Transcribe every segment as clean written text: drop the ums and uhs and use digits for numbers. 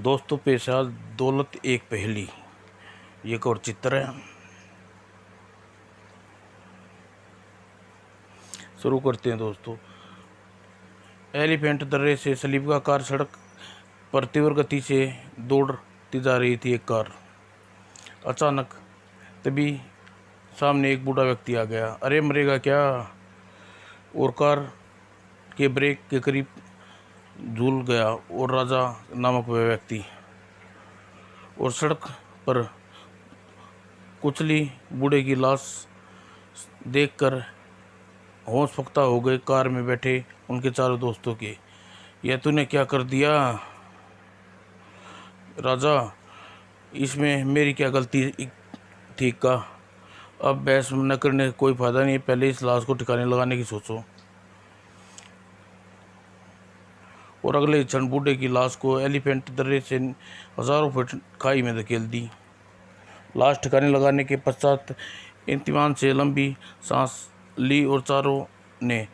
दोस्तों पेशा दौलत एक पहेली, ये एक और चित्र है। शुरू करते हैं दोस्तों। एलिफेंट दर्रे से सलीब कार सड़क पर तीव्र गति से दौड़ती जा रही थी एक कार। अचानक तभी सामने एक बूढ़ा व्यक्ति आ गया। अरे मरेगा क्या? और कार के ब्रेक के करीब झूल गया और राजा नामक वह व्यक्ति और सड़क पर कुचली बूढ़े की लाश देखकर होश फक्ता हो गए कार में बैठे उनके चारों दोस्तों के। यह तूने क्या कर दिया राजा? इसमें मेरी क्या गलती थी का? अब बहस न करने का कोई फायदा नहीं, पहले इस लाश को ठिकाने लगाने की सोचो। और अगले ही क्षण बूढ़े की लाश को एलिफेंट दर्रे से हजारों फीट खाई में धकेल दी। लाश ठिकाने लगाने के पश्चात इत्मीनान से लंबी सांस ली और चारों ने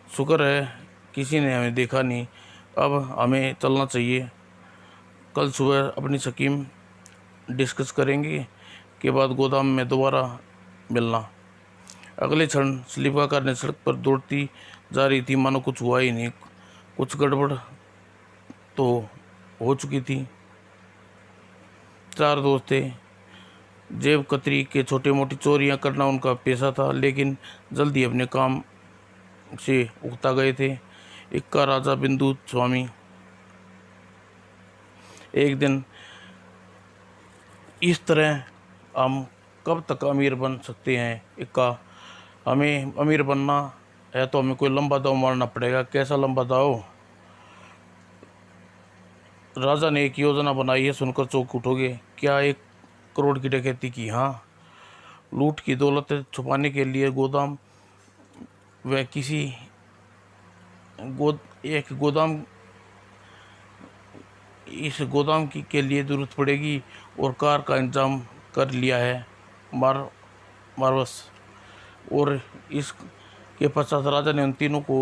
शुक्र है किसी ने हमें देखा नहीं, अब हमें चलना चाहिए। कल सुबह अपनी स्कीम डिस्कस करेंगे के बाद गोदाम में दोबारा मिलना। अगले क्षण स्लीपा कार ने सड़क पर दौड़ती जा रही थी, मानो कुछ हुआ ही नहीं। कुछ गड़बड़ तो हो चुकी थी। चार दोस्त थे। जेब कतरी के छोटे मोटी चोरियां करना उनका पेशा था, लेकिन जल्दी अपने काम से उकता गए थे। इक्का राजा बिंदु स्वामी। एक दिन इस तरह हम कब तक अमीर बन सकते हैं इक्का? हमें अमीर बनना है तो हमें कोई लंबा दाव मारना पड़ेगा। कैसा लंबा दाव? राजा ने एक योजना बनाई है, सुनकर चौंक उठोगे। क्या? 1 करोड़ की डकैती की? हाँ। लूट की दौलत छुपाने के लिए गोदाम व किसी एक गोदाम इस गोदाम की के लिए जरूरत पड़ेगी और कार का इंतजाम कर लिया है मार्वस। और इसके पश्चात राजा ने उन तीनों को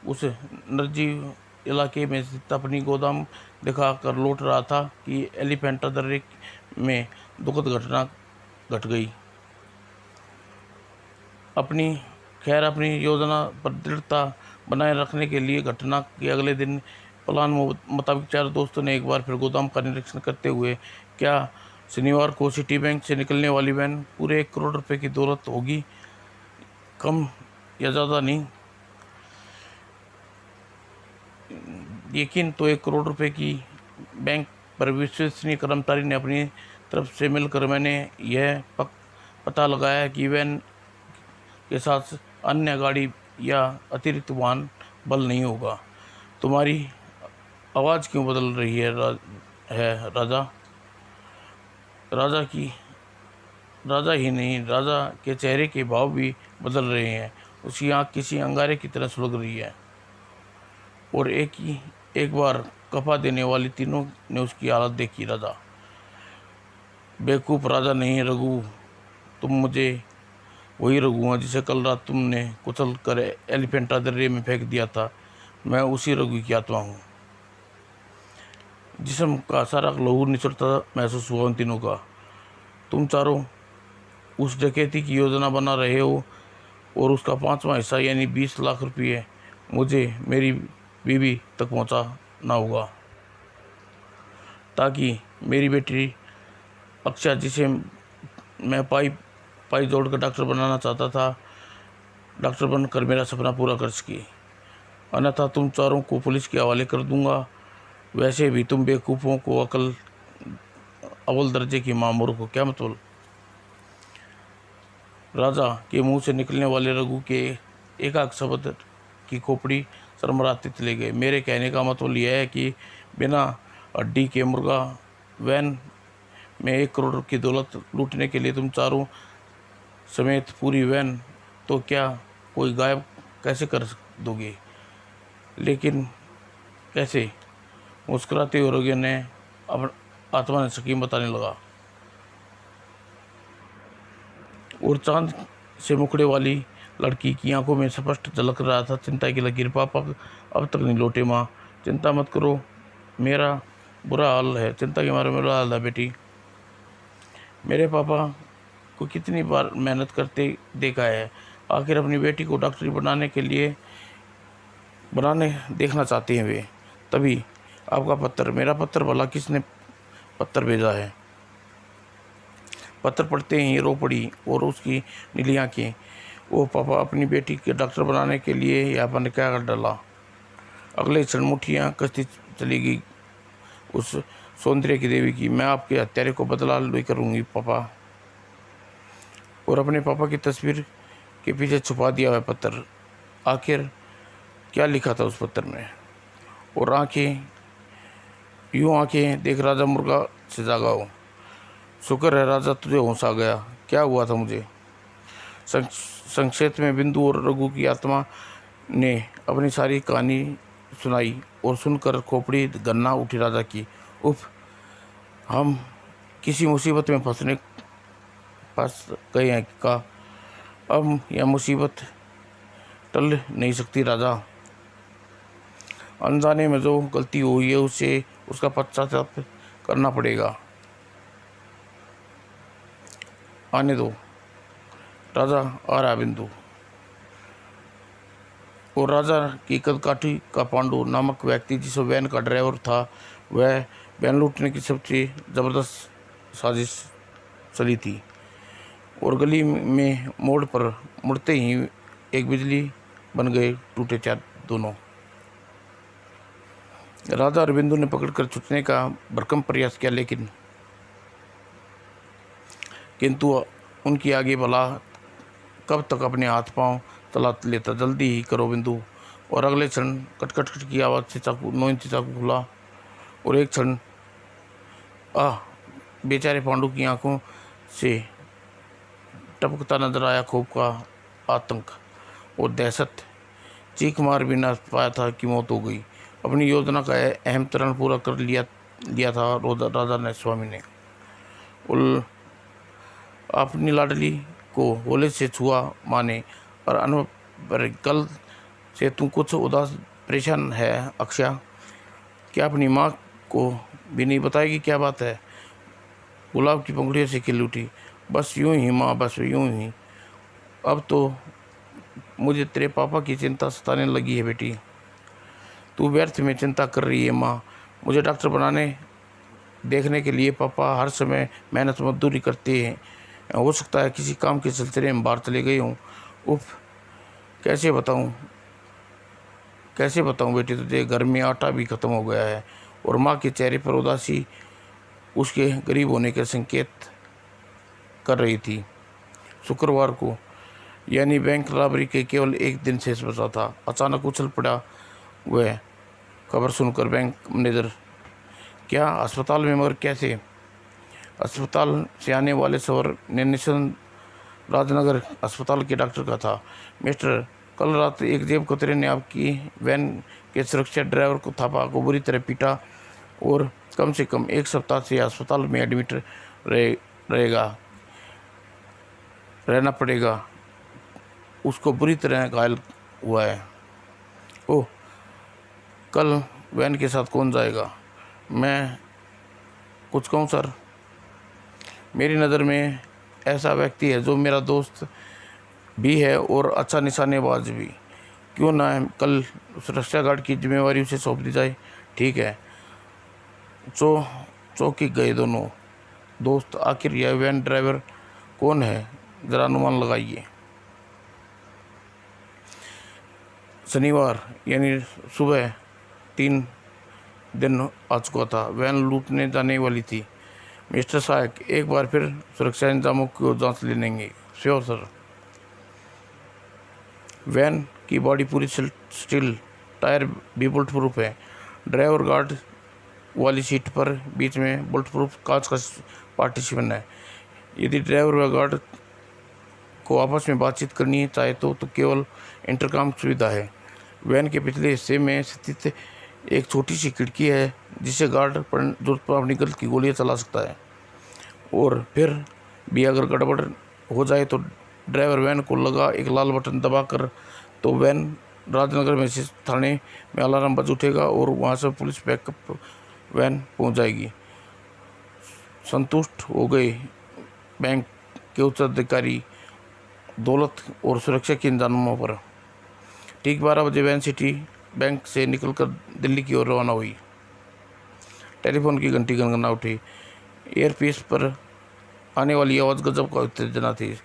उस निर्जीव इलाके में स्थित अपनी गोदाम दिखाकर लौट रहा था कि एलिफेंटा दर्रे में दुखद घटना घट गई। अपनी योजना पर दृढ़ता बनाए रखने के लिए घटना के अगले दिन प्लान मुताबिक चार दोस्तों ने एक बार फिर गोदाम का निरीक्षण करते हुए, क्या शनिवार को सिटी बैंक से निकलने वाली वैन पूरे 1 करोड़ रुपए की दौलत होगी? कम या ज़्यादा नहीं, लेकिन तो 1 करोड़ रुपए की। बैंक पर विश्वसनीय कर्मचारी ने अपनी तरफ से मिलकर मैंने यह पता लगाया कि वैन के साथ अन्य गाड़ी या अतिरिक्त वाहन बल नहीं होगा। तुम्हारी आवाज़ क्यों बदल रही है राजा? राजा ही नहीं, राजा के चेहरे के भाव भी बदल रहे हैं। उसकी आँख किसी अंगारे की तरह सुलग रही है। और एक बार कफा देने वाली तीनों ने उसकी हालत देखी। राजा बेवकूफ़ राजा नहीं रघु, तुम मुझे वही रघु हैं जिसे कल रात तुमने कुचल कर एलिफेंटा दर्रे में फेंक दिया था। मैं उसी रघु की आत्मा हूँ। जिस्म का सारा लहू निचड़ता महसूस हुआ उन तीनों का। तुम चारों उस डकैती की योजना बना रहे हो और उसका 5वां हिस्सा यानी 20 लाख रुपये मुझे मेरी बीवी तक पहुंचाना होगा, ताकि मेरी बेटी अक्षा, जिसे मैं पाई जोड़कर डॉक्टर बनाना चाहता था, डॉक्टर बनकर मेरा सपना पूरा कर सके। अन्यथा तुम चारों को पुलिस के हवाले कर दूंगा। वैसे भी तुम बेवकूफ़ों को अकल अव्वल दर्जे की मामूर को क्या मतलब? राजा के मुंह से निकलने वाले रघु के एकाक शब्द की खोपड़ी शर्मराते चले गए। मेरे कहने का मतलब यह है कि बिना हड्डी के मुर्गा वैन में 1 करोड़ की दौलत लूटने के लिए तुम चारों समेत पूरी वैन तो क्या कोई गायब कैसे कर दोगे? लेकिन कैसे? मुस्कुराते हुए रघु ने आत्मा ने स्कीम बताने लगा। और चांद से मुखड़े वाली लड़की की आंखों में स्पष्ट झलक रहा था चिंता की लकीर। पापा अब तक नहीं लौटे माँ, चिंता मत करो, मेरा बुरा हाल है, चिंता के मारे में बुरा हाल है बेटी। मेरे पापा को कितनी बार मेहनत करते देखा है, आखिर अपनी बेटी को डॉक्टरी बनाने देखना चाहते हैं वे। तभी आपका पत्र, मेरा पत्र भला किसने पत्र भेजा है? पत्र पढ़ते ही रो पड़ी और उसकी नीली आंखें। वो पापा अपनी बेटी के डॉक्टर बनाने के लिए यहाँ पर क्या कर डाला? अगले क्षण मुठ्ठियाँ कसती चली गई उस सौंदर्य की देवी की। मैं आपके हत्यारे को बदला लेकर करूँगी पापा। और अपने पापा की तस्वीर के पीछे छुपा दिया हुआ पत्र। आखिर क्या लिखा था उस पत्र में? और आंखें देख राजा मुर्गा से जागा हो। शुक्र है राजा, तुझे होश आ गया। क्या हुआ था मुझे? संक्षेप में बिंदु और रघु की आत्मा ने अपनी सारी कहानी सुनाई और सुनकर खोपड़ी गन्ना उठी राजा की। उफ, हम किसी मुसीबत में फंस गए हैं का? अब यह मुसीबत टल नहीं सकती राजा। अनजाने में जो गलती हुई है उसे उसका पश्चाताप करना पड़ेगा। आने दो राजा, आ रहा बिंदु। और राजा की कदकाठी का पांडु नामक व्यक्ति जिस वैन का ड्राइवर था, वह वैन लूटने की सबसे ज़बरदस्त साजिश चली थी। और गली में मोड़ पर मुड़ते ही एक बिजली बन गए टूटे चार दोनों। राजा और बिंदु ने पकड़कर छुटने का भरकम प्रयास किया, किंतु उनकी आगे भला कब तक अपने हाथ पांव चला लेता? जल्दी ही करो बिंदु। और अगले क्षण कटकट की आवाज़ से 9 इंची चाकू खुला और एक क्षण बेचारे पांडु की आंखों से टपकता नजर आया खूब का आतंक और दहशत। चीख मार भी न पाया था कि मौत हो गई। अपनी योजना का अहम चरण पूरा कर लिया था राजा ने स्वामी ने। अपनी लाडली को होले से छुआ माने और अनुभव पर कल से तू कुछ उदास परेशान है अक्षया। क्या अपनी माँ को भी नहीं बताएगी क्या बात है? गुलाब की पंखुड़ियों से खिल उठी। बस यूं ही माँ, बस यूं ही। अब तो मुझे तेरे पापा की चिंता सताने लगी है बेटी। तू व्यर्थ में चिंता कर रही है माँ। मुझे डॉक्टर बनाने देखने के लिए पापा हर समय मेहनत मजदूरी करते हैं। हो सकता है किसी काम के सिलसिले में बाहर चले गई हूँ। उफ, कैसे बताऊँ बेटी तुझे? घर में आटा भी ख़त्म हो गया है। और माँ के चेहरे पर उदासी उसके गरीब होने के संकेत कर रही थी। शुक्रवार को यानी बैंक रॉबरी के केवल एक दिन शेष बचा था। अचानक उछल पड़ा वह खबर सुनकर बैंक मैनेजर। क्या अस्पताल में? मगर कैसे? अस्पताल से आने वाले सवर ने निशन राजनगर अस्पताल के डॉक्टर का था। मिस्टर, कल रात एक जेब कतरे ने आपकी वैन के सुरक्षा ड्राइवर को थापा को बुरी तरह पीटा और कम से कम 1 सप्ताह से अस्पताल में एडमिट रहना पड़ेगा। उसको बुरी तरह घायल हुआ है। ओह, कल वैन के साथ कौन जाएगा? मैं कुछ कहूँ सर? मेरी नज़र में ऐसा व्यक्ति है जो मेरा दोस्त भी है और अच्छा निशानेबाज भी। क्यों ना कल सुरक्षा गार्ड की जिम्मेवारी उसे सौंप दी जाए? ठीक है। चौंकी गए दोनों दोस्त। आखिर यह वैन ड्राइवर कौन है? ज़रा अनुमान लगाइए। शनिवार यानी सुबह 3 दिन आ चुका था। वैन लूटने जाने वाली थी। मिस्टर साहब, एक बार फिर सुरक्षा इंतजामों को जांच ले लेंगे। Sure sir. वैन की बॉडी पूरी स्टील, टायर भी बुलेट प्रूफ है। ड्राइवर गार्ड वाली सीट पर बीच में बुलेट प्रूफ कांच का पार्टीशन है। यदि ड्राइवर व गार्ड को आपस में बातचीत करनी चाहे तो केवल इंटरकॉम सुविधा है। वैन के पिछले हिस्से में स्थित एक छोटी सी खिड़की है जिसे गार्ड जरूरत पर अपनी गलत की गोलियां चला सकता है। और फिर भी अगर गड़बड़ हो जाए तो ड्राइवर वैन को लगा एक लाल बटन दबाकर तो वैन राजनगर में से थाने में अलार्म बज उठेगा और वहाँ से पुलिस बैकअप वैन पहुंच जाएगी। संतुष्ट हो गए बैंक के उच्च अधिकारी दौलत और सुरक्षा के इंतजामों पर। ठीक 12 बजे वैन सिटी बैंक से निकलकर दिल्ली की ओर रवाना हुई। टेलीफोन की घंटी गनगना उठी। एयरपीस पर आने वाली आवाज़ गजब का उत्तेजना थी।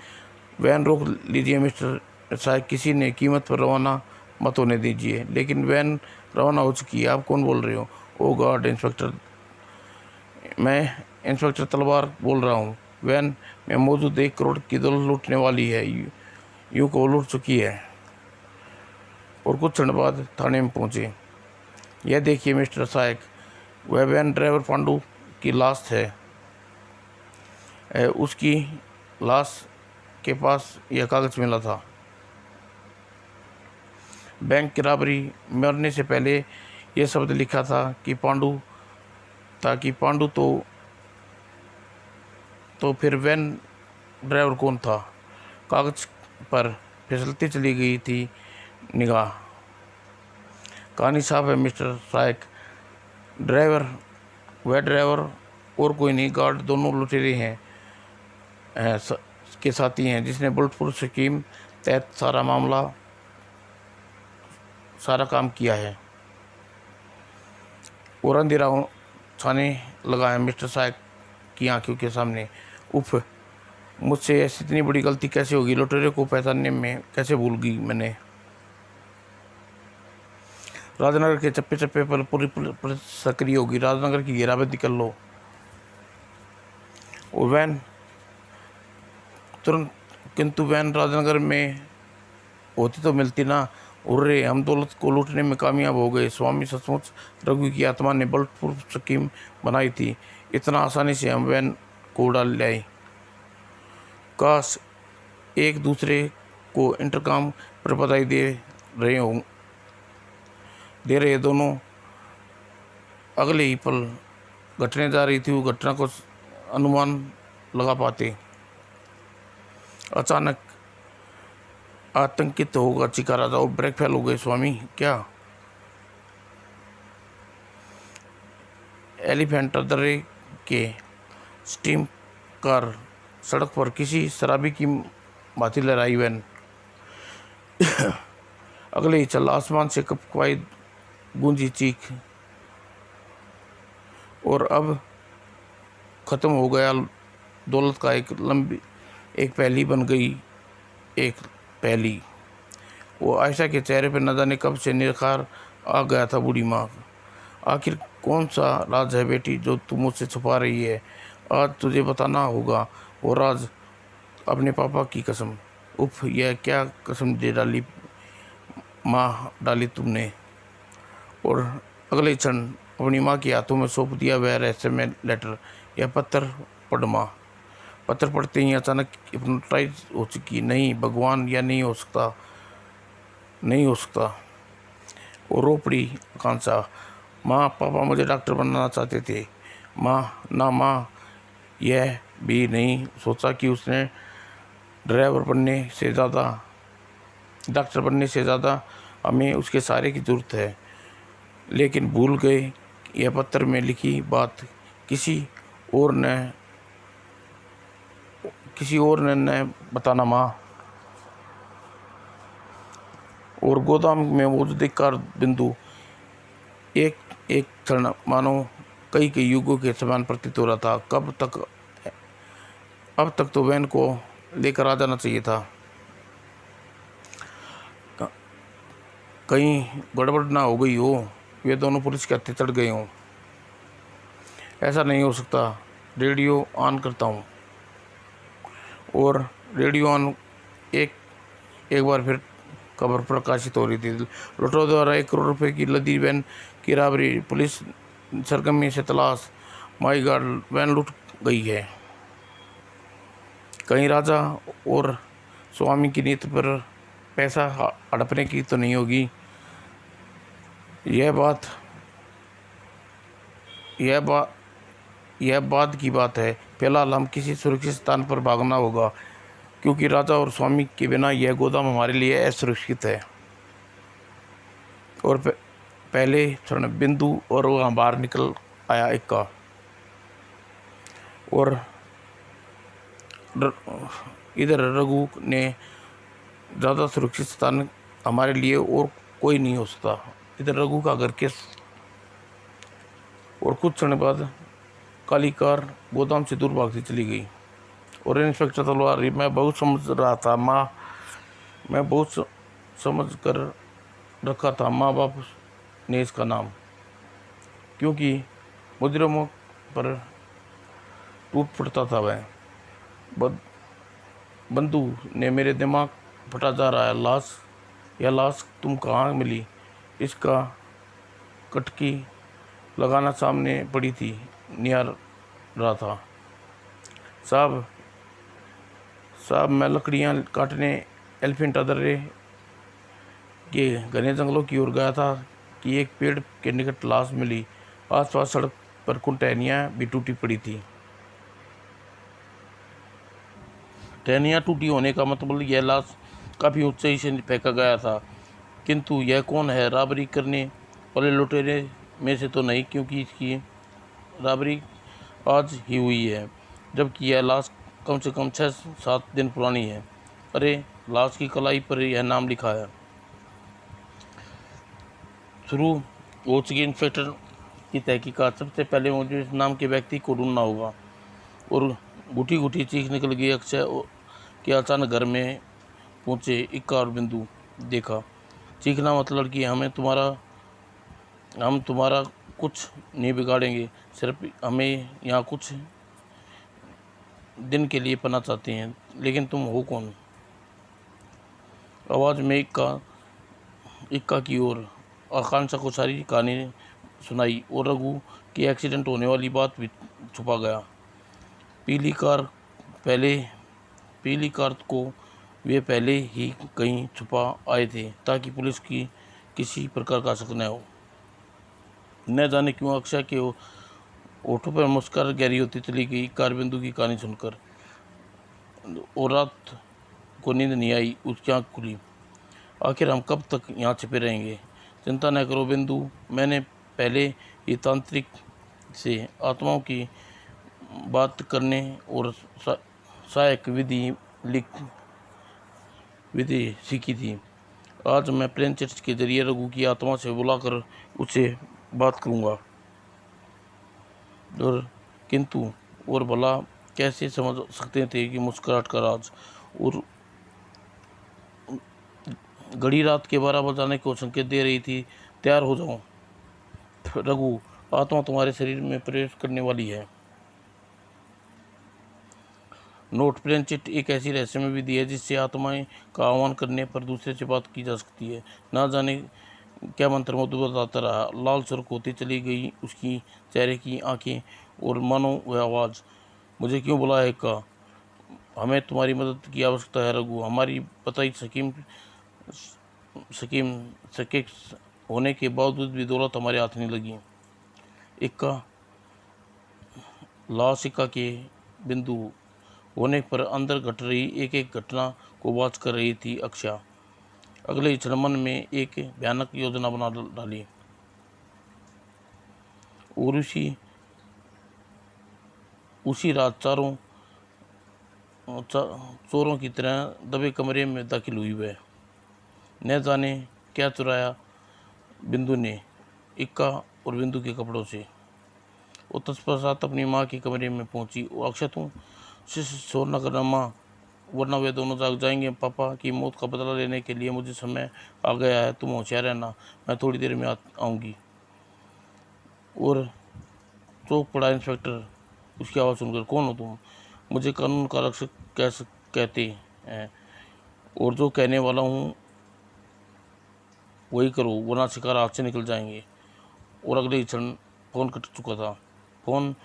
वैन रोक लीजिए मिस्टर साहब, किसी ने कीमत पर रवाना मत होने दीजिए। लेकिन वैन रवाना हो चुकी है, आप कौन बोल रहे हो? ओ गॉड इंस्पेक्टर, मैं इंस्पेक्टर तलवार बोल रहा हूँ। वैन में मौजूद 1 करोड़ की दौलत लूटने वाली है, यूँ को लूट चुकी है। और कुछ क्षण बाद थाने में पहुँचे। यह देखिए मिस्टर सायक, वह वैन ड्राइवर पांडु की लाश है। उसकी लाश के पास यह कागज़ मिला था। बैंक की रॉबरी मरने से पहले यह शब्द लिखा था कि पांडु तो फिर वैन ड्राइवर कौन था? कागज पर फिसलती चली गई थी निगाह। कहानी साफ है मिस्टर सायक, वह ड्राइवर और कोई नहीं, गार्ड दोनों लुटेरे हैं के साथी हैं, जिसने बुलेट प्रूफ स्कीम तहत सारा काम किया है और अंधेरा छाने लगा है मिस्टर सायक की आंखों के सामने। उफ, मुझसे ऐसी इतनी बड़ी गलती कैसे होगी? लुटेरे को पहचानने में कैसे भूल गई मैंने? राजनगर के चप्पे चप्पे पर पूरी पुलिस सक्रिय होगी। राजनगर की घेराबंदी कर लो। और वैन तुरंत, किंतु वैन राजनगर में होती तो मिलती ना। उर्रे, हम दौलत को लूटने में कामयाब हो गए। स्वामी सचमुच रघु की आत्मा ने बुलेट प्रूफ स्कीम बनाई थी। इतना आसानी से हम वैन को उड़ा लाए। काश एक दूसरे को इंटरकॉम पर बधाई दे रहे दोनों अगले ही पल घटने जा रही थी वो घटना को अनुमान लगा पाते। अचानक आतंकित होगा चिका राजा, और ब्रेक फेल हो गए। स्वामी, क्या? एलिफेंटा दर्रे के स्टीम कार सड़क पर किसी शराबी की भांति लहराई वैन। अगले ही चल आसमान से कपकवाई गूंजी चीख। और अब खत्म हो गया दौलत का एक पहली बन गई एक पहली। वो आयशा के चेहरे पर न जाने कब से निखार आ गया था। बूढ़ी माँ, आखिर कौन सा राज है बेटी जो तू मुझसे छुपा रही है? आज तुझे बताना होगा वो राज, अपने पापा की कसम। उफ, यह क्या कसम दे डाली माँ, डाली तुमने? और अगले क्षण अपनी माँ के हाथों में सौंप दिया वह रहस्यमय लेटर। यह पत्थर पढ़ माँ। पत्थर पढ़ते ही अचानक हिप्नोटाइज हो चुकी। नहीं भगवान, यह नहीं हो सकता, नहीं हो सकता। और रो पड़ी आकांक्षा। माँ, पापा मुझे डॉक्टर बनना चाहते थे। माँ, ना माँ, यह भी नहीं सोचा कि उसने डॉक्टर बनने से ज़्यादा हमें उसके सहारे की ज़रूरत है। लेकिन भूल गए यह पत्थर में लिखी बात किसी और ने न बताना माँ। और गोदाम में मौजूद एक कार बिंदु एक क्षण मानो कई युगों के समान प्रतीत हो रहा था। अब तक तो वैन को लेकर आ जाना चाहिए था। कहीं गड़बड़ ना हो गई हो, वे दोनों पुलिस के हत्थे चढ़ गए हों। ऐसा नहीं हो सकता। रेडियो ऑन करता हूँ। और रेडियो ऑन एक बार फिर खबर प्रकाशित हो रही थी। लुटेरों द्वारा 1 करोड़ रुपए की लदी वैन की राबरी, पुलिस सरगर्मी से तलाश। माई गॉड, वैन लूट गई है। कहीं राजा और स्वामी की नीति पर पैसा हड़पने की तो नहीं होगी? यह बाद की बात है। फिलहाल हम किसी सुरक्षित स्थान पर भागना होगा, क्योंकि राजा और स्वामी के बिना यह गोदाम हमारे लिए असुरक्षित है। और पहले क्षण बिंदु और वहाँ बाहर निकल आया इक्का और इधर रघु ने ज़्यादा सुरक्षित स्थान हमारे लिए और कोई नहीं हो सकता। इधर रघु का घर केस और कुछ समय बाद काली कार गोदाम से दूर भागती चली गई और इंस्पेक्टर तलवार मैं बहुत समझ रहा था मैं बहुत समझ कर रखा था माँ बाप ने इसका नाम, क्योंकि मुजरिमों पर टूट पड़ता था वह। बंधु ने मेरे दिमाग फटा जा रहा है। यह लाश तुम कहाँ मिली? इसका कटकी लगाना सामने पड़ी थी, निहार रहा था। साहब मैं लकड़ियाँ काटने एलिफेंटा दर्रे के घने जंगलों की ओर गया था कि एक पेड़ के निकट लाश मिली। आसपास सड़क पर कुछ टहनियाँ भी टूटी पड़ी थी। टहनियाँ टूटी होने का मतलब यह लाश काफ़ी ऊंचाई से फेंका गया था। किंतु यह कौन है? राबरी करने वाले लुटेरे में से तो नहीं, क्योंकि इसकी राबरी आज ही हुई है, जबकि यह लाश कम से कम 6-7 दिन पुरानी है। अरे, लाश की कलाई पर यह नाम लिखा है। शुरू हो चुकी इंस्पेक्टर की तहकीकात। सबसे पहले मुझे इस नाम के व्यक्ति को ढूंढना होगा। और घुटी घुटी चीख निकल गई अक्षय के। अचानक घर में पहुंचे इक्का और बिंदु। देखा, चीखना मतलब कि हम तुम्हारा कुछ नहीं बिगाड़ेंगे, सिर्फ हमें यहाँ कुछ दिन के लिए पना चाहते हैं। लेकिन तुम हो कौन? आवाज़ में इक्का की ओर आकांक्षा को सारी कहानी सुनाई और रघु के एक्सीडेंट होने वाली बात भी छुपा गया। पीली कार को वे पहले ही कहीं छुपा आए थे ताकि पुलिस की किसी प्रकार का शक न हो। न जाने क्यों अक्षय के होठों पर मुस्कुराहट गहरी होती चली गई कार बिंदु की कहानी सुनकर। और रात को नींद नहीं आई। उसकी आँख खुली। आखिर हम कब तक यहाँ छिपे रहेंगे? चिंता न करो बिंदु, मैंने पहले ही तांत्रिक से आत्माओं की बात करने और सहायक विधि सीखी थी। आज मैं प्लेन चिट्स के जरिए रघु की आत्मा से बुलाकर उससे बात करूंगा। किंतु और भला कैसे समझ सकते थे कि मुस्कुराहट का राज? और घड़ी रात के 12 बजाने को संकेत दे रही थी। तैयार हो जाओ रघु, आत्मा तुम्हारे शरीर में प्रवेश करने वाली है। नोट, प्लेन चिट एक ऐसी रहस्यमय विधि है जिससे आत्माएं का आह्वान करने पर दूसरे से बात की जा सकती है। ना जाने क्या मंत्र मधु बताता रहा। लाल सुर्ख होती चली गई उसकी चेहरे की आंखें और मानो वह आवाज़। मुझे क्यों बुलाया का? हमें तुम्हारी मदद की आवश्यकता है रघु। हमारी बताई सके होने के बावजूद भी दौलत हमारे हाथ नहीं लगी। इक्का के बिंदु होने पर अंदर घट रही एक एक घटना को वाच कर रही थी अक्षय। अगले क्षण मन में एक भयानक योजना बना डाली और उसी रात चोरों की तरह दबे कमरे में दाखिल हुई वह। न जाने क्या चुराया बिंदु ने इक्का और बिंदु के कपड़ों से। वो तत्पश्चात अपनी माँ के कमरे में पहुंची। अक्षय, तुम शोर न करना माँ, वरना वे दोनों जाग जाएंगे। पापा की मौत का बदला लेने के लिए मुझे समय आ गया है। तुम होशियार रहना, मैं थोड़ी देर में आऊँगी। और चौंक पड़ा इंस्पेक्टर उसकी आवाज़ सुनकर। कौन हो तुम? मुझे कानून का रक्षक कहते हैं और जो कहने वाला हूँ वही करो, वरना शिकार हाथ से निकल जाएंगे। और अगले क्षण फ़ोन कट चुका था। फ़ोन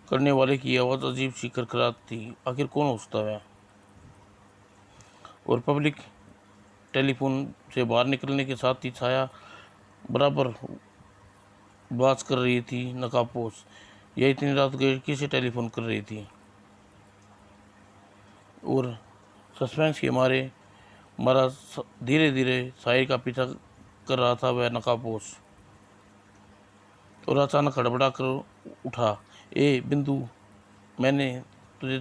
करने वाले की आवाज़ अजीब सी खरखरात थी। आखिर कौन हो सकता है? और पब्लिक टेलीफोन से बाहर निकलने के साथ ही छाया बराबर बात कर रही थी नकाबपोश। यह इतनी रात गए किसे टेलीफोन कर रही थी? और सस्पेंस के मारे मारा धीरे धीरे साहिर का पीछा कर रहा था वह नकाबपोश। और अचानक हड़बड़ा कर उठा। ए बिंदु, मैंने तुझे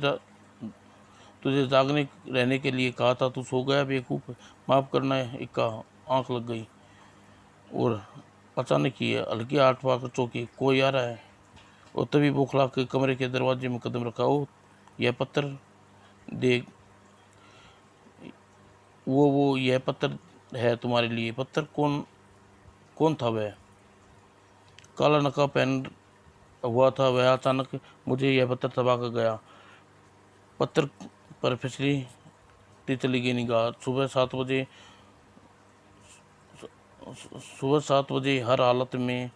तुझे जागने रहने के लिए कहा था, तू सो गया बेवकूफ़। माफ़ करना इक्का, आँख लग गई। और अचानक ही हल्की आठ पाकर चौंकी, कोई आ रहा है। और तभी बौखला के कमरे के दरवाजे में कदम रखा। ओ, यह पत्थर देख, वो यह पत्थर है तुम्हारे लिए। पत्थर? कौन कौन था वह? काला नकाब पहन हुआ था वह अचानक मुझे यह पत्थर दबा कर गया। पत्थर पर फिसलती चली गई निगाह। सुबह 7 बजे हर हालत में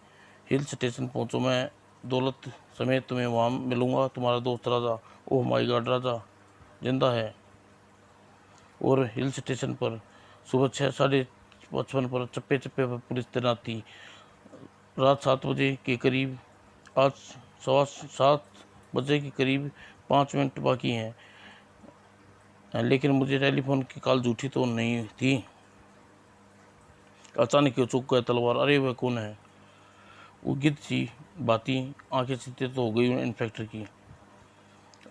हिल स्टेशन पहुंचो। मैं दौलत समेत तुम्हें वहां मिलूंगा। तुम्हारा दोस्त राजा। ओह माय गॉड, राजा जिंदा है। और हिल स्टेशन पर सुबह 6:55 पर चप्पे चप्पे पर पुलिस तैनात थी। रात 7 बजे के करीब, आज 7:15 के करीब 5 मिनट बाकी हैं। लेकिन मुझे टेलीफोन की कॉल झूठी तो नहीं थी। अचानक क्यों चूक गया तलवार। अरे वह कौन है? वो गिद्ध सी बाती, आंखें सीधे तो हो गई इंस्पेक्टर की।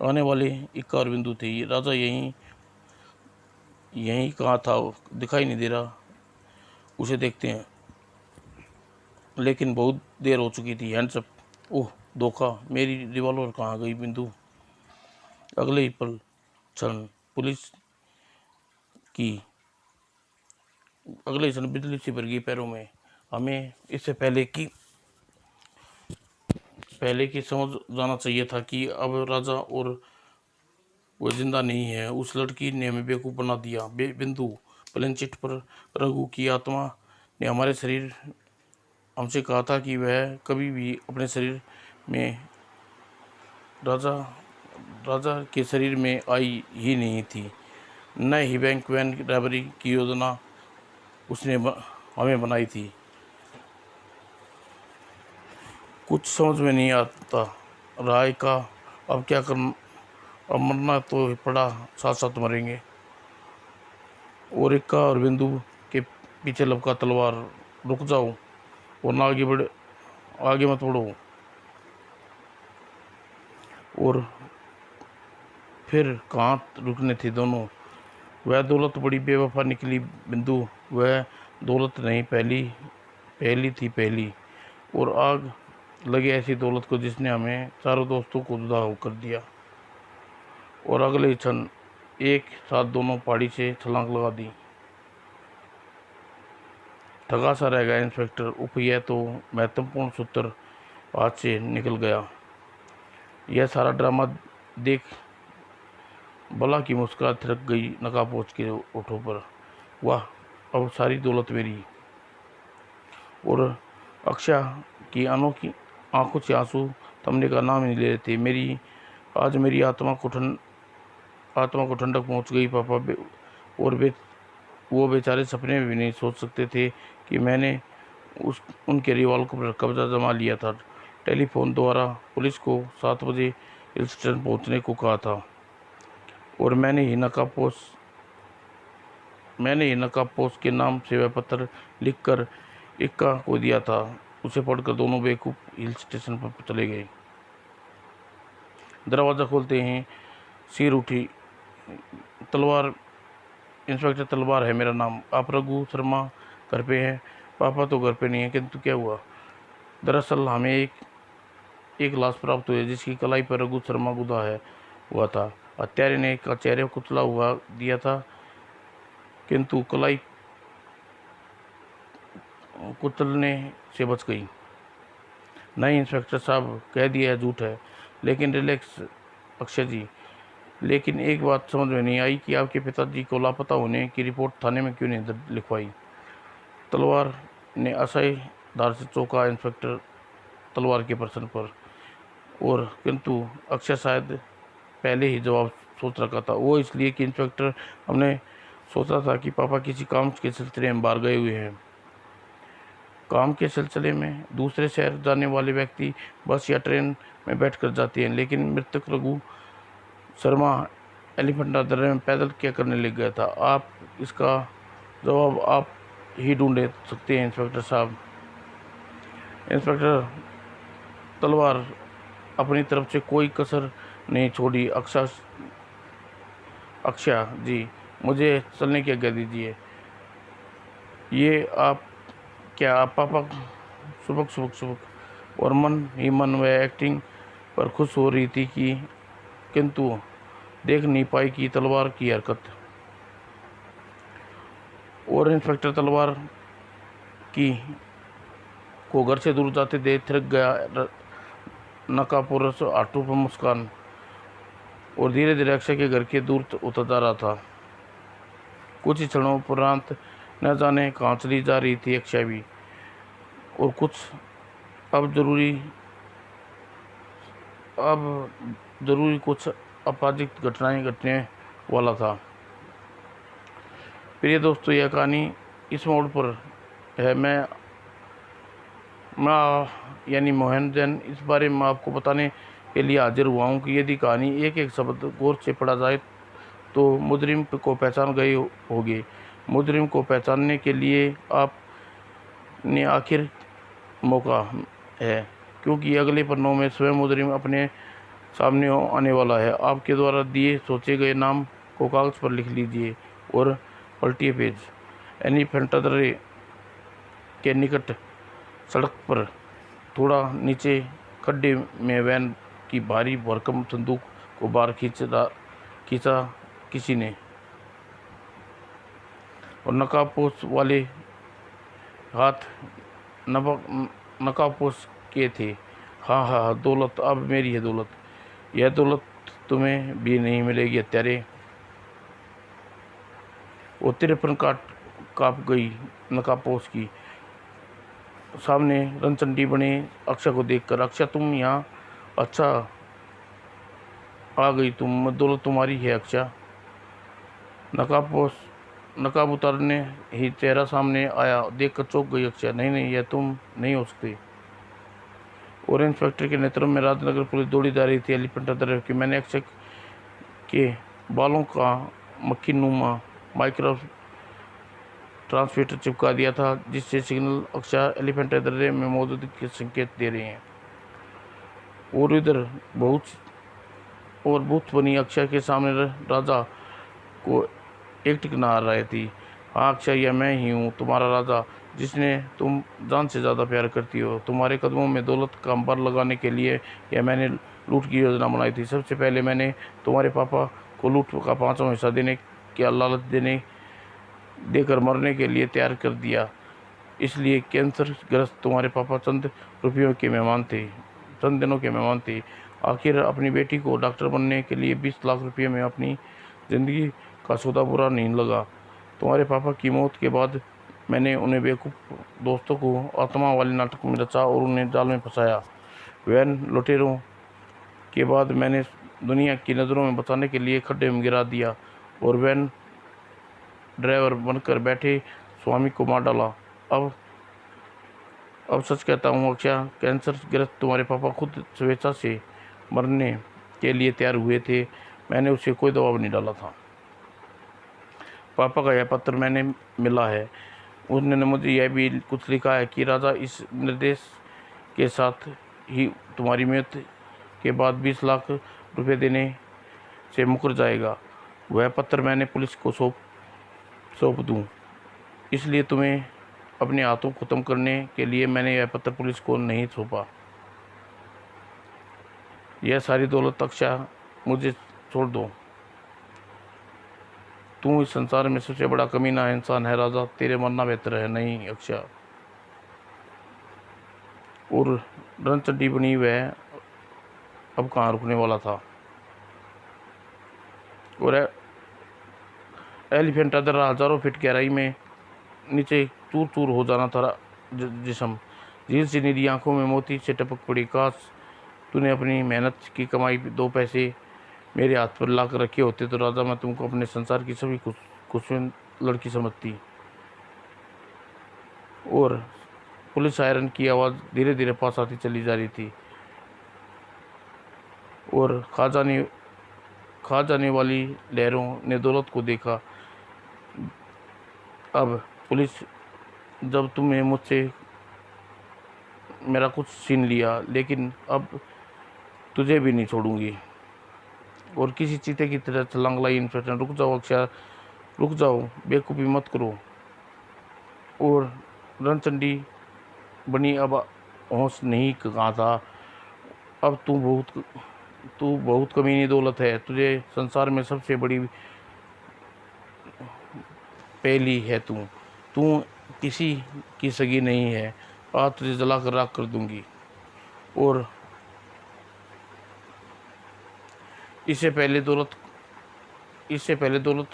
आने वाले इक्का और बिंदु थे। राजा यहीं यहीं कहाँ था? दिखाई नहीं दे रहा। उसे देखते हैं। लेकिन बहुत देर हो चुकी थी। Hands up. ओह धोखा, मेरी रिवॉल्वर कहाँ गई बिंदु? अगले ही पल क्षण पुलिस की अगले क्षण बिजली सी भर गई पैरों में। हमें इससे पहले की समझ जाना चाहिए था कि अब राजा और वो जिंदा नहीं है। उस लड़की ने हमें बेवकूफ़ बना दिया। बिंदु, प्लेन चिट पर रघु की आत्मा ने हमसे कहा था कि वह कभी भी अपने शरीर में राजा राजा के शरीर में आई ही नहीं थी। न ही बैंक वैन रैबरी की योजना उसने हमें बनाई थी। कुछ समझ में नहीं आता। राय का अब क्या करना? अब मरना तो पड़ा, साथ साथ मरेंगे। और इक्का और बिंदु के पीछे लपका तलवार। रुक जाओ, वरना आगे मत बढ़ो। और फिर कहाँ रुकने थे दोनों। वह दौलत बड़ी बेवफा निकली बिंदु। वह दौलत नहीं, पहली थी पहली। और आग लगे ऐसी दौलत को जिसने हमें चारों दोस्तों को जुदा कर दिया। और अगले क्षण एक साथ दोनों पहाड़ी से छलांग लगा दी। थका सा रह गया इंस्पेक्टर। उफ, यह तो महत्वपूर्ण सूत्र हाथ से निकल गया। यह सारा ड्रामा देख भला की मुस्कुराहट थिरक गई नकाबपोश के ओठों पर। वाह, अब सारी दौलत मेरी। और अक्षय की अनोखी आंखों से आंसू थमने का नाम नहीं ले रहे थे। आज मेरी आत्मा को ठंडक पहुंच गई। पापा और वो बेचारे सपने में भी नहीं सोच सकते थे कि मैंने उनके रिवॉल्वर पर कब्जा जमा लिया था। टेलीफोन द्वारा पुलिस को 7 बजे हिल स्टेशन पहुंचने को कहा था। और मैंने ही नकाबपोश के नाम से वह पत्र लिखकर इक्का को दिया था। उसे पढ़कर दोनों बेवकूफ़ हिल स्टेशन पर चले गए। दरवाज़ा खोलते ही सिर उठी तलवार। इंस्पेक्टर तलवार है मेरा नाम। आप रघु शर्मा घर पे हैं? पापा तो घर पे नहीं है। किंतु क्या हुआ? दरअसल हमें एक लाश प्राप्त हुई है जिसकी कलाई पर रघु शर्मा गुदा हुआ था। हत्यारे ने का चेहरे कुचला हुआ दिया था, किंतु कलाई कुचलने से बच गई। नहीं इंस्पेक्टर साहब, कह दिया है, झूठ है। लेकिन रिलैक्स अक्षय जी। लेकिन एक बात समझ में नहीं आई कि आपके पिताजी को लापता होने की रिपोर्ट थाने में क्यों नहीं लिखवाई? तलवार ने असह्य धार से चौंका इंस्पेक्टर तलवार के प्रश्न पर। और किंतु अक्षय शायद पहले ही जवाब सोच रखा था। वो इसलिए कि इंस्पेक्टर, हमने सोचा था कि पापा किसी काम के सिलसिले में बाहर गए हुए हैं। काम के सिलसिले में? दूसरे शहर जाने वाले व्यक्ति बस या ट्रेन में बैठकर जाते हैं, लेकिन मृतक रघु शर्मा एलिफेंटा दर्रे में पैदल क्या करने लग गया था? आप इसका जवाब आप ही ढूंढ सकते हैं इंस्पेक्टर साहब। इंस्पेक्टर तलवार अपनी तरफ से कोई कसर नहीं छोड़ी। अक्षय जी, मुझे चलने की आज्ञा दीजिए। ये आप क्या आप पापा सुबक सुबक सुबक और मन ही मन वह एक्टिंग पर खुश हो रही थी कि किंतु देख नहीं पाई कि तलवार की हरकत। और इंस्पेक्टर तलवार की को घर से दूर जाते देख थिरक गया। नकापुरुष आटू पर मुस्कान और धीरे धीरे अक्षय के घर के दूर उतर जा रहा था। कुछ ही क्षणों उपरांत न जाने कहाँ चली जा रही थी अक्षय भी। और अब जरूरी कुछ अपाजित घटनाएं घटने वाला था। प्रिय दोस्तों, यह कहानी इस मोड़ पर है। मैं यानी मोहन जैन इस बारे में आपको बताने के लिए हाजिर हुआ हूँ कि यदि कहानी एक एक शब्द गौर से पढ़ा जाए तो मुजरिम को पहचान गए होगे। मुजरिम को पहचानने के लिए आपने आखिर मौका है, क्योंकि अगले पन्नों में स्वयं मुजरिम अपने सामने आने वाला है। आपके द्वारा दिए सोचे गए नाम को कागज पर लिख लीजिए और पलटिए पेज। एलिफेंटादर्रे के निकट सड़क पर थोड़ा नीचे खड्डे में वैन की भारी भरकम संदूक को बाहर खींचा किसी ने, और नकाबपोश वाले हाथ नकाबपोश के थे। हाँ हाँ, दौलत अब मेरी है दौलत। यह दौलत तुम्हें भी नहीं मिलेगी हत्यारे। वो तिरपन काप गई नकाबपोश की। सामने रणचंडी बने अक्षय को देखकर, अक्षय तुम यहाँ? अच्छा, आ गई तुम, दौलत तुम्हारी है अक्षय। नकाब उतारने ही चेहरा सामने आया देखकर चौंक गई अक्षय। नहीं नहीं, यह तुम नहीं हो सकते। और इंस्पेक्टर के नेतृत्व में राजनगर पुलिस दौड़ी जा रही थी एलिफेंटादर्रे की। मैंने अक्षय के बालों का मक्खी नुमा माइक्रो ट्रांसमीटर चिपका दिया था, जिससे सिग्नल अक्षय एलिफेंटादर्रे में मौजूदगी के संकेत दे रहे हैं। और इधर भूत बनी अक्षय के सामने राजा को एक टिक ना आ रही थी। हाँ अक्षय, यह मैं ही हूँ, तुम्हारा राजा, जिसने तुम जान से ज़्यादा प्यार करती हो। तुम्हारे कदमों में दौलत का अंबार लगाने के लिए यह मैंने लूट की योजना बनाई थी। सबसे पहले मैंने तुम्हारे पापा को लूट का 5वां हिस्सा देने का लालच देकर मरने के लिए तैयार कर दिया। इसलिए कैंसर ग्रस्त तुम्हारे पापा चंद दिनों के मेहमान थे। आखिर अपनी बेटी को डॉक्टर बनने के लिए 20 लाख रुपये में अपनी ज़िंदगी का सौदा बुरा नहीं लगा। तुम्हारे पापा की मौत के बाद मैंने उन्हें बेवकूफ़ दोस्तों को आत्मा वाले नाटक में रचा और उन्हें जाल में फंसाया। वैन लुटेरों के बाद मैंने दुनिया की नज़रों में बचाने के लिए खड्डे में गिरा दिया और वैन ड्राइवर बनकर बैठे स्वामी को मार डाला। अब सच कहता हूँ अक्षय, कैंसर ग्रस्त तुम्हारे पापा खुद स्वेच्छा से मरने के लिए तैयार हुए थे। मैंने उसे कोई दबाव नहीं डाला था। पापा का यह पत्र मैंने मिला है। उन्होंने मुझे यह भी कुछ लिखा है कि राजा इस निर्देश के साथ ही तुम्हारी मौत के बाद 20 लाख रुपए देने से मुकर जाएगा। वह पत्र मैंने पुलिस को सौंप दूँ, इसलिए तुम्हें अपने हाथों ख़त्म करने के लिए मैंने यह पत्र पुलिस को नहीं सौंपा। यह सारी दौलत अक्षय, मुझे छोड़ दो। तू इस संसार में सबसे बड़ा कमीना इंसान है राजा, तेरे मरना बेहतर है। नहीं अक्षय। और रणचंडी बनी वह अब कहाँ रुकने वाला था। और एलिफेंटादर्रा हजारों फीट गहराई में नीचे चूर चूर हो जाना था जिस्म। झील सी नीली आंखों में मोती से टपक पड़ी। काश तूने अपनी मेहनत की कमाई 2 पैसे मेरे हाथ पर ला कर रखे होते तो राजा, मैं तुमको अपने संसार की सभी खुशियाँ लड़की समझती। और पुलिस सायरन की आवाज़ धीरे धीरे पास आती चली जा रही थी और खा जाने वाली लहरों ने दौलत को देखा। अब पुलिस, जब तुमने मुझसे मेरा कुछ छीन लिया, लेकिन अब तुझे भी नहीं छोड़ूंगी। और किसी चीते की तरह छलांग लाई इंस्पेक्टर। रुक जाओ अक्षय, रुक जाओ, बेवकूफ़ी मत करो। और रणचंडी बनी अब होश नहीं कहाँ था। अब तू बहुत कमीनी दौलत है, तुझे संसार में सबसे बड़ी पहली है तू। तू किसी की सगी नहीं है। आज तुझे जला कर राख कर दूंगी। और इससे पहले दौलत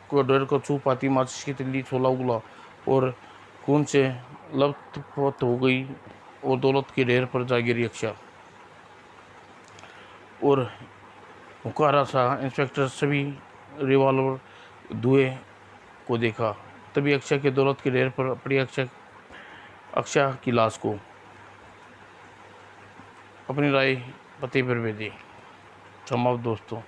को डर को छू पाती माचिस की तिल्ली छोला उगला और खून से लथपथ हो गई और दौलत के ढेर पर जा गिरी अक्षय। और हुकारा सा इंस्पेक्टर सभी रिवॉल्वर धुएं को देखा। तभी अक्षय के दौलत के ढेर पर पड़ी अक्षय की लाश को अपनी राय पते पर भेजी। समाप्त दोस्तों।